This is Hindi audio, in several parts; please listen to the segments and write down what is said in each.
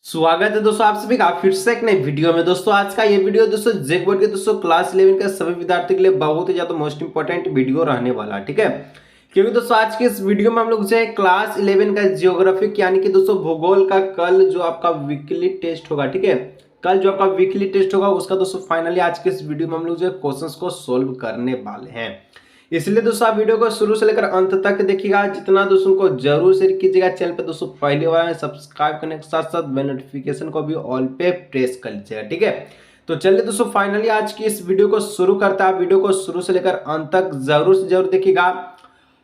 स्वागत है दोस्तों आप सभी का फिर से एक नई वीडियो में। दोस्तों आज का ये वीडियो दोस्तों जेक बोर्ड के दोस्तों क्लास 11 के सभी विद्यार्थियों के लिए बहुत ही ज्यादा मोस्ट इंपॉर्टेंट वीडियो रहने वाला, ठीक है। क्योंकि दोस्तों आज के इस वीडियो में हम लोग जो है क्लास 11 का जियोग्राफिक यानी कि दोस्तों भूगोल का कल जो आपका वीकली टेस्ट होगा, ठीक है। कल जो आपका वीकली टेस्ट होगा उसका दोस्तों फाइनली आज के इस वीडियो में हम लोग जो है क्वेश्चंस को सोल्व करने वाले हैं। इसलिए दोस्तों आप वीडियो को शुरू से लेकर अंत तक देखिएगा। जितना दोस्तों को जरूर शेयर कीजिएगा। चैनल पे दोस्तों पहली बार सब्सक्राइब करने के साथ साथ बेल नोटिफिकेशन को भी ऑल पे प्रेस कर लीजिएगा, ठीक है। तो चलिए दोस्तों फाइनली आज की इस वीडियो को शुरू करता है। वीडियो को शुरू से लेकर अंत तक जरूर से जरूर देखिएगा।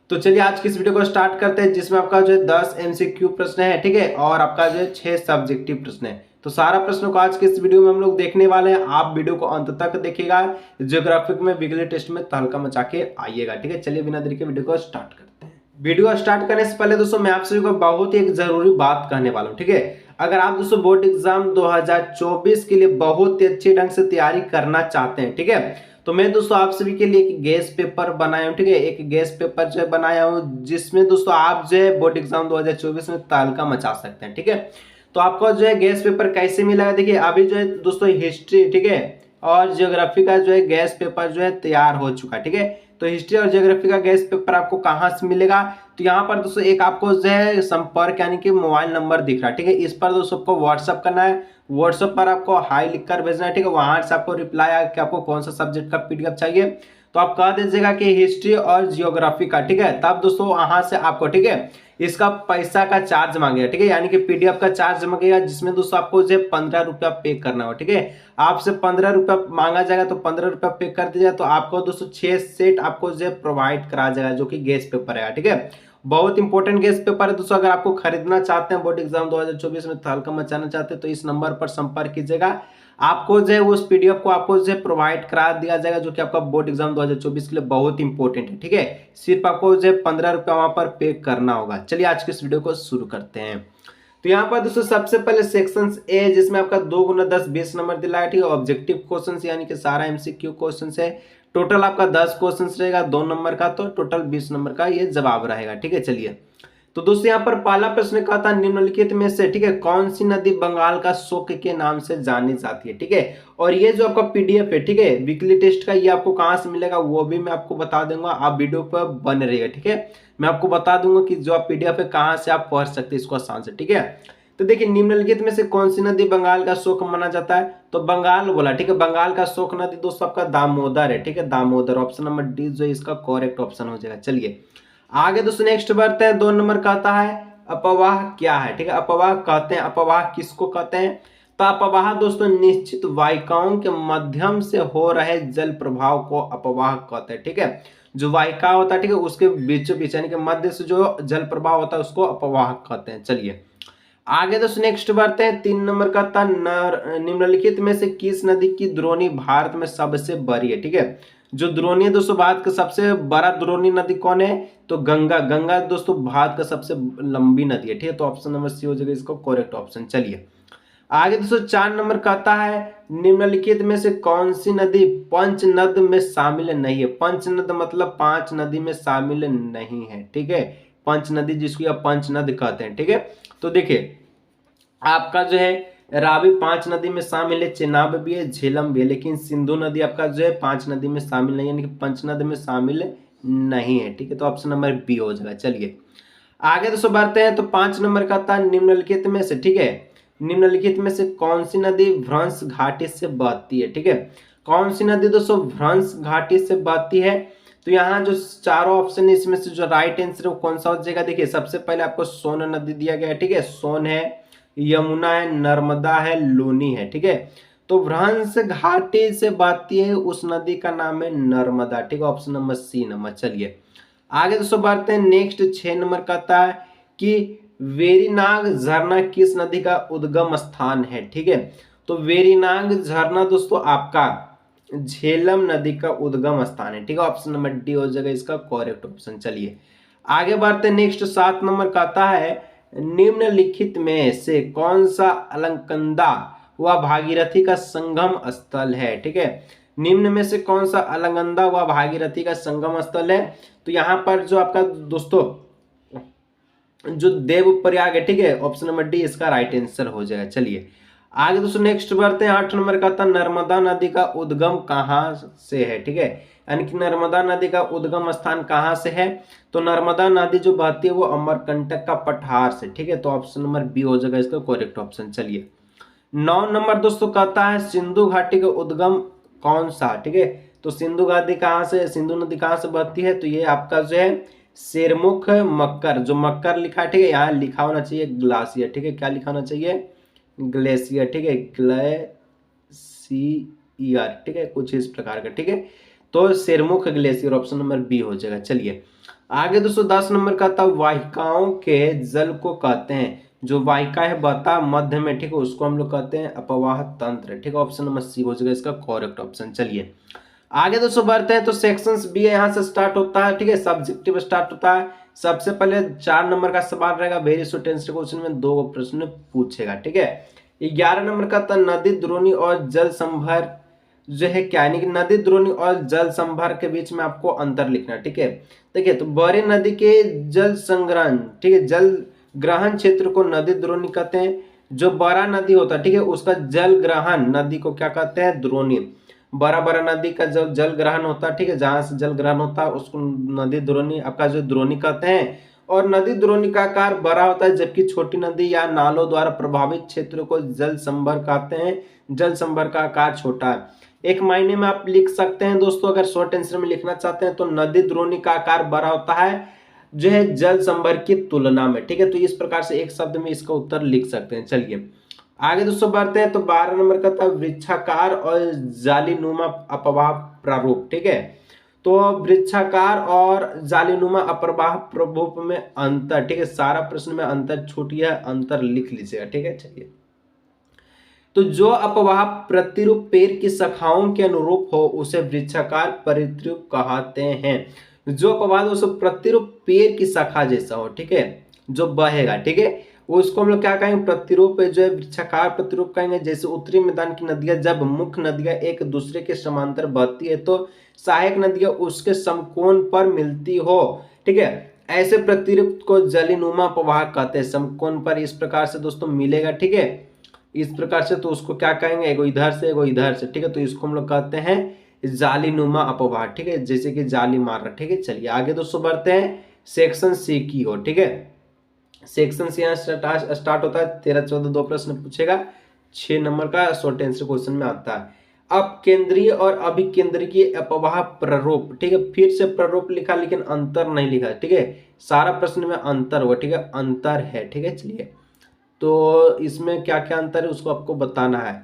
तो चलिए आज की इस वीडियो को स्टार्ट करते हैं, जिसमें आपका जो है 10 एमसीक्यू प्रश्न है, ठीक है, और आपका जो है 6 सब्जेक्टिव प्रश्न है। तो सारा प्रश्नों को आज के इस वीडियो में हम लोग देखने वाले हैं। आप वीडियो को अंत तक देखिएगा। ज्योग्राफिक में वीकली टेस्ट में तहलका मचा के आइएगा, ठीक है। चलिए बिना देरी के वीडियो को स्टार्ट करते हैं। वीडियो स्टार्ट करने से पहले दोस्तों मैं आप सभी को बहुत ही एक जरूरी बात कहने वाला हूँ, ठीक है। अगर आप दोस्तों बोर्ड एग्जाम 2024 के लिए बहुत ही अच्छे ढंग से तैयारी करना चाहते हैं, ठीक है, तो मैं दोस्तों आप सभी के लिए एक गेस पेपर बनाया हूँ, ठीक है। एक गेस पेपर जो है बनाया हूँ, जिसमें दोस्तों आप जो है बोर्ड एग्जाम 2024 में तहलका मचा सकते हैं, ठीक है। तो आपको जो है गैस पेपर कैसे मिलेगा, देखिए अभी जो है दोस्तों हिस्ट्री, ठीक है, और ज्योग्राफी का जो है गैस पेपर जो है तैयार हो चुका है, ठीक है। तो हिस्ट्री और ज्योग्राफी का गैस पेपर आपको कहाँ से मिलेगा, तो यहाँ पर दोस्तों एक आपको जो है संपर्क यानी कि मोबाइल नंबर दिख रहा है, ठीक है। इस पर दोस्तों आपको व्हाट्सअप करना है। व्हाट्सअप पर आपको हाई लिखकर भेजना है, ठीक है। वहां से आपको रिप्लाई आया कि आपको कौन सा सब्जेक्ट का पीडीएफ चाहिए, तो आप कह दीजिएगा कि हिस्ट्री और जियोग्राफी का, ठीक है। तब दोस्तों वहां से आपको, ठीक है, इसका पैसा का चार्ज मांगेगा, ठीक है, यानी कि पीडीएफ का चार्ज मांगेगा, जिसमें दोस्तों आपको जो 15 रुपया पे करना हो, ठीक है। आपसे 15 रुपया मांगा जाएगा तो 15 रुपया पे कर दीजिएगा, तो आपको दोस्तों 6 सेट आपको जो प्रोवाइड करा जाएगा, जो कि गेस पेपर है, ठीक है। बहुत इंपॉर्टेंट गेस पेपर है दोस्तों। अगर आपको खरीदना चाहते हैं, बोर्ड एग्जाम 2024 में तहलका मचाना चाहते हैं, तो इस नंबर पर संपर्क कीजिएगा। आपको जो है उस पीडीएफ को आपको जो है प्रोवाइड करा दिया जाएगा, जो कि आपका बोर्ड एग्जाम 2024 के लिए बहुत इंपॉर्टेंट है, ठीक है। सिर्फ आपको जो है 15 रुपया वहां पर पे करना होगा। चलिए आज के इस वीडियो को शुरू करते हैं। तो यहाँ पर दोस्तों सबसे पहले सेक्शन ए, जिसमें आपका 2 गुना 10 20 नंबर दिला है, ठीक है। ऑब्जेक्टिव क्वेश्चन यानी कि सारा एमसीक्यू क्वेश्चन है। टोटल आपका 10 क्वेश्चन रहेगा 2 नंबर का, तो टोटल 20 नंबर का ये जवाब रहेगा, ठीक है। चलिए तो दोस्तों यहाँ पर पहला प्रश्न कहा था निम्नलिखित में से, ठीक है, कौन सी नदी बंगाल का शोक के नाम से जानी जाती है, ठीक है। और ये जो आपका पीडीएफ है, ठीक है, वीकली टेस्ट का, ये आपको कहाँ से मिलेगा वो भी मैं आपको बता दूंगा। आप वीडियो पर बने रहिएगा, ठीक है। मैं आपको बता दूंगा कि जो आप पीडीएफ है कहाँ से आप पढ़ सकते हैं इसको आसान से, ठीक है। तो देखिए निम्नलिखित में से कौन सी नदी बंगाल का शोक माना जाता है, तो बंगाल बोला, ठीक है। बंगाल का शोक नदी दोस्तों आपका दामोदर है, ठीक है, दामोदर। ऑप्शन नंबर डी जो है इसका करेक्ट ऑप्शन हो जाएगा। चलिए आगे दोस्तों नेक्स्ट बढ़ते हैं। 2 नंबर कहता है अपवाह क्या है, ठीक है। अपवाह कहते हैं, अपवाह किसको कहते हैं, तो अपवाह दोस्तों निश्चित वायिकाओं के माध्यम से हो रहे जल प्रभाव को अपवाह कहते हैं, ठीक है। जो वायिका होता है, ठीक है, उसके बीचों बीच यानी कि मध्य से जो जल प्रभाव होता है उसको अपवाह कहते हैं। चलिए आगे दोस्तों नेक्स्ट बढ़ते हैं। 3 नंबर का था निम्नलिखित में से किस नदी की द्रोणी भारत में सबसे बड़ी है, ठीक है। जो द्रोणी है दोस्तों भारत का सबसे बड़ा द्रोणी नदी कौन है, तो गंगा। गंगा दोस्तों भारत का सबसे लंबी नदी है, ठीक है। तो ऑप्शन नंबर सी हो जाएगा इसका करेक्ट ऑप्शन। चलिए आगे दोस्तों 4 नंबर कहता है निम्नलिखित में से कौन सी नदी पंचनद में शामिल नहीं है। पंचनद मतलब 5 नदी में शामिल नहीं है, ठीक है। पंच नदी जिसको आप पंचनद कहते हैं, ठीक है। तो देखिए आपका जो है रावी 5 नदी में शामिल है, चेनाब भी है, झेलम भी है, लेकिन सिंधु नदी आपका जो है 5 नदी में शामिल नहीं है, यानी कि पंचनद में शामिल नहीं है, ठीक है। तो ऑप्शन नंबर बी हो जाएगा। चलिए आगे दोस्तों बढ़ते हैं। तो 5 नंबर का था निम्नलिखित में से, ठीक है, निम्नलिखित में से कौन सी नदी भ्रंश घाटी से बहती है, ठीक है। कौन सी नदी दोस्तों भ्रंश घाटी से बहती है, तो यहाँ जो चारों ऑप्शन है इसमें से जो राइट आंसर है वो कौन सा हो जाएगा। देखिए सबसे पहले आपको सोन नदी दिया गया है, ठीक है, सोन है, यमुना है, नर्मदा है, लूनी है, ठीक है। तो भ्रंश घाटी से बहती है उस नदी का नाम है नर्मदा, ठीक है। Option number C number. चलिए आगे दोस्तों बढ़ते हैं। नेक्स्ट 6 नंबर कहता है कि वेरीनाग झरना किस नदी का उद्गम स्थान है, ठीक है। तो वेरीनाग झरना दोस्तों आपका झेलम नदी का उद्गम स्थान है, ठीक है। ऑप्शन नंबर डी हो जाएगा इसका करेक्ट ऑप्शन। चलिए आगे बढ़ते हैं। नेक्स्ट 7 नंबर कहता है निम्नलिखित में से कौन सा अलकनंदा व भागीरथी का संगम स्थल है, ठीक है। निम्न में से कौन सा अलकनंदा व भागीरथी का संगम स्थल है, तो यहाँ पर जो आपका दोस्तों जो देवप्रयाग है, ठीक है, ऑप्शन नंबर डी इसका राइट आंसर हो जाएगा। चलिए आगे दोस्तों नेक्स्ट बढ़ते हैं। 8 नंबर का था नर्मदा नदी का उद्गम कहाँ से है, ठीक है, यानी कि नर्मदा नदी का उद्गम स्थान कहाँ से है। तो नर्मदा नदी जो बहती है वो अमरकंटक का पठार से, ठीक है, तो ऑप्शन नंबर बी हो जाएगा इसका करेक्ट ऑप्शन। चलिए 9 नंबर दोस्तों कहता है सिंधु घाटी का उद्गम कौन सा, ठीक है, तो सिंधु घाटी कहाँ से, सिंधु नदी कहाँ से बहती है, तो ये आपका जो है सिरमुख मक्कर, जो मक्कर लिखा है, ठीक है, यहाँ लिखा होना चाहिए ग्लासियर, ठीक है, क्या लिखा होना चाहिए, ग्लेशियर, ठीक है, ग्लेशियर, ठीक है, कुछ इस प्रकार का, ठीक है, तो सिरमुख ग्लेशियर ऑप्शन नंबर बी हो जाएगा। चलिए आगे दोस्तों 10 नंबर का था वाहिकाओं के जल को कहते हैं, जो वाहिका है बता मध्य में, ठीक है, उसको हम लोग कहते हैं अपवाह तंत्र, ठीक है, ऑप्शन नंबर सी हो जाएगा इसका करेक्ट ऑप्शन। चलिए आगे दोस्तों बढ़ते हैं। तो सेक्शंस बी यहाँ से स्टार्ट होता है, ठीक है, सब्जेक्टिव स्टार्ट होता है। सबसे पहले 4 नंबर का सवाल रहेगा, वेरी शॉर्ट क्वेश्चन में 2 प्रश्न पूछेगा, ठीक है। 11 नंबर का था नदी द्रोणी और जल संभर जो है क्या, यानी कि नदी द्रोणी और जल संभर के बीच में आपको अंतर लिखना, ठीक है। देखिए तो बड़ी नदी के जल संग्रहण, ठीक है, जल ग्रहण क्षेत्र को नदी द्रोणी कहते हैं। जो बड़ा नदी होता है, ठीक है, उसका जल ग्रहण नदी को क्या कहते हैं, द्रोणी। बड़ा बड़ा नदी का जो जल ग्रहण होता है, ठीक है, जहां से जल ग्रहण होता है उसको नदी द्रोणी आपका जो द्रोणी कहते हैं। और नदी द्रोणी का आकार बड़ा होता है, जबकि छोटी नदी या नालों द्वारा प्रभावित क्षेत्र को जल संभर कहते हैं। जल संभर का आकार छोटा है। एक मायने में आप लिख सकते हैं दोस्तों, अगर शॉर्ट आंसर में लिखना चाहते हैं तो नदी द्रोणी का आकार बड़ा होता है जो है जल संभर की तुलना में, ठीक है, तो इस प्रकार से एक शब्द में इसका उत्तर लिख सकते हैं। चलिए आगे दोस्तों बढ़ते हैं। तो 12 नंबर का था वृक्षाकार और जालीनुमा अपवाह प्रारूप, ठीक है, तो वृक्षाकार और जालीनुमा अपवाह प्रारूप में अंतर, ठीक है, सारा प्रश्न में अंतर छूट गया, अंतर लिख लीजिएगा, ठीक है। चलिए तो जो अपवाह प्रतिरूप पेड़ की शाखाओं के अनुरूप हो उसे वृक्षाकार प्रतिरूप कहते हैं। जो अपवाह दोस्तों प्रतिरूप पेड़ की शाखा जैसा हो, ठीक है, जो बहेगा, ठीक है, उसको हम लोग क्या कहेंगे, प्रतिरूप जो है वृक्षाकार प्रतिरूप कहेंगे। जैसे उत्तरी मैदान की नदियां जब मुख्य नदियां एक दूसरे के समांतर बहती है तो सहायक नदियां उसके समकोण पर मिलती हो, ठीक है, ऐसे प्रतिरूप को जलीनुमा अपवाह कहते हैं। समकोण पर इस प्रकार से दोस्तों मिलेगा, ठीक है, इस प्रकार से, तो उसको क्या कहेंगे, एगो इधर से एगो इधर से, ठीक है, तो इसको हम लोग कहते हैं जालीनुमा अपवाह, ठीक है, जैसे कि जाली मार रहा, ठीक है। चलिए आगे दोस्तों बढ़ते हैं। सेक्शन सी की ओर, ठीक है, सेक्शन से यहाँ स्टार्ट होता है। 13 14 2 प्रश्न पूछेगा, 6 नंबर का शॉर्ट आंसर क्वेश्चन में आता है। अब केंद्रीय और अभिकेंद्रीय अपवाह प्रारूप, ठीक है, फिर से प्रारूप लिखा लेकिन अंतर नहीं लिखा, ठीक है, सारा प्रश्न में अंतर हुआ, ठीक है, अंतर है, ठीक है। चलिए तो इसमें क्या क्या अंतर है उसको आपको बताना है।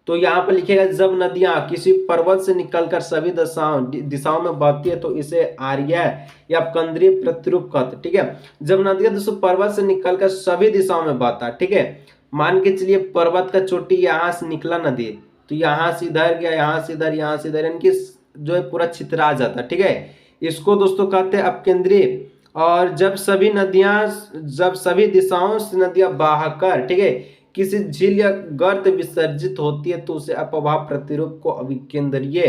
तो यहाँ पर लिखेगा जब नदियां किसी पर्वत से निकलकर सभी दिशाओं में बहती है तो इसे आर्य या केंद्रीय प्रतिरूप कहते हैं, ठीक है। जब नदियां दोस्तों पर्वत से निकलकर सभी दिशाओं में बहता है, ठीक है, मान के चलिए पर्वत का चोटी यहाँ से निकला नदी, तो यहाँ से इधर गया, यहाँ से इधर, यहाँ से इधर, यानी कि जो है पूरा छितरा जाता है, ठीक है, इसको दोस्तों कहते हैं अपकेंद्रीय। और जब सभी दिशाओं से नदियां बहकर, ठीक है, किसी झील या गर्त विसर्जित होती है तो उसे अपवाह प्रतिरूप को अभिकेंद्रीय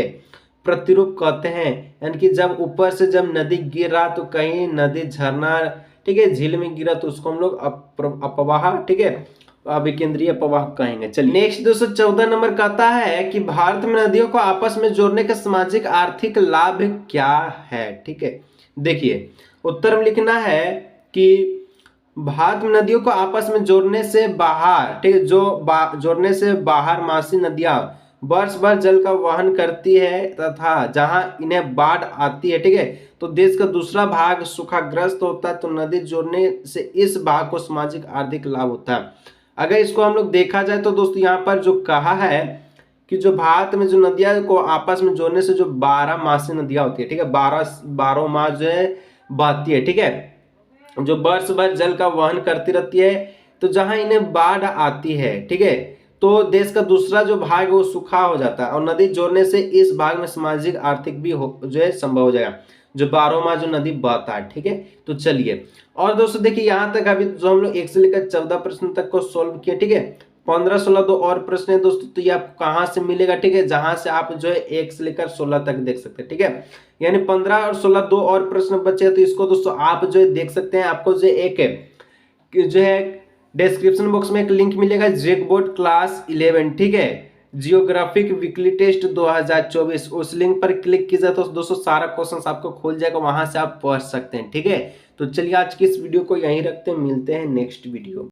प्रतिरूप कहते हैं। यानी कि जब ऊपर से जब नदी गिरा तो कहीं नदी झरना, ठीक है, झील में गिरा तो उसको हम लोग अपवाह, ठीक है, अभिकेंद्रीय अपवाह कहेंगे। चलिए नेक्स्ट दोस्तों 14 नंबर कहता है कि भारत में नदियों को आपस में जोड़ने का सामाजिक आर्थिक लाभ क्या है, ठीक है। देखिए उत्तर में लिखना है कि भारत में नदियों को आपस में जोड़ने से बाहर, ठीक है, जोड़ने से बाहर मासी नदियां वर्ष भर जल का वहन करती है तथा जहां इन्हें बाढ़ आती है, ठीक है, तो देश का दूसरा भाग सूखाग्रस्त होता है, तो नदी जोड़ने से इस भाग को सामाजिक आर्थिक लाभ होता है। अगर इसको हम लोग देखा जाए तो दोस्तों यहाँ पर जो कहा है कि जो भारत में जो नदियां को आपस में जोड़ने से जो 12 मासी नदियां होती है, ठीक है, 12 माह जो है बहती है, ठीक है, जो वर्ष भर जल का वहन करती रहती है, तो जहां इन्हें बाढ़ आती है, ठीक है, तो देश का दूसरा जो भाग है वो सूखा हो जाता है। और नदी जोड़ने से इस भाग में सामाजिक आर्थिक भी जो है संभव हो जाएगा, जो 12 माह जो नदी बहता है, ठीक है। तो चलिए और दोस्तों देखिए यहाँ तक अभी जो हम लोग 1 से लेकर 14 प्रश्न तक को सोल्व किए, ठीक है, 15 16 दो और प्रश्न है दोस्तों, तो ये आपको कहाँ से मिलेगा, ठीक है, जहां से आप जो है 1 से लेकर 16 तक देख सकते हैं, ठीक है, यानी 15 और 16 दो और प्रश्न बचे, तो इसको दोस्तों आप जो है देख सकते हैं। आपको जो एक जो है डिस्क्रिप्शन बॉक्स में एक लिंक मिलेगा जेक बोर्ड क्लास 11, ठीक है, जियोग्राफिक वीकली टेस्ट 2024, उस लिंक पर क्लिक कीजिए तो दोस्तों सारा क्वेश्चन आपको खोल जाएगा, वहां से आप पढ़ सकते हैं, ठीक है। तो चलिए आज की इस वीडियो को यहीं रखते हैं, मिलते हैं नेक्स्ट वीडियो।